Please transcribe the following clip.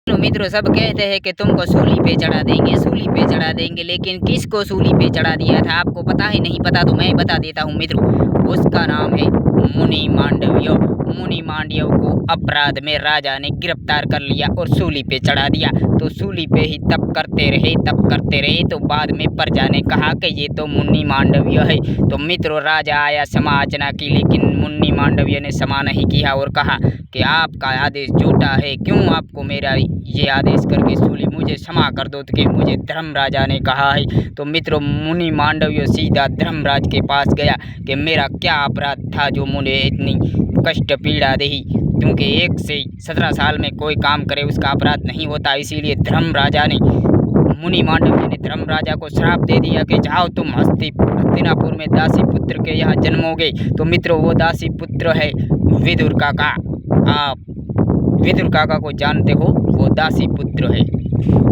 तो मित्रों सब कहते हैं कि तुमको सूली पे चढ़ा देंगे, सूली पे चढ़ा देंगे, लेकिन किसको सूली पे चढ़ा दिया था आपको पता है? नहीं पता तो मैं बता देता हूँ मित्रों। उसका नाम है मुनि मांडव्य। मुनि मांडव्य को अपराध में राजा ने गिरफ्तार कर लिया और सूली पे चढ़ा दिया। तो सूली पे ही तप करते रहे तो बाद में प्रजा ने कहा कि ये तो मुनि मांडव्य है। तो मित्रों राजा आया समाचना की, लेकिन मुनि मांडव्य ने क्षमा नहीं किया और कहा कि आपका आदेश झूठा है, क्यों आपको मेरा ये आदेश करके सूली, मुझे क्षमा कर दो कि मुझे धर्मराजा ने कहा है। तो मित्रों मुनि मांडव्य सीधा धर्मराज के पास गया कि मेरा क्या अपराध था जो मुझे इतनी कष्ट पीड़ा दी, क्योंकि 1 से 17 साल में कोई काम करे उसका अपराध नहीं होता। इसीलिए धर्मराजा ने, मुनि मांडव्य ने धर्मराजा को श्राप दे दिया कि जाओ तुम हस्तिनापुर में दासी पुत्र के यहाँ जन्मोगे। तो मित्रों वो दासी पुत्र है विदुर काका। आप विदुर काका को जानते हो, वो दासी पुत्र है।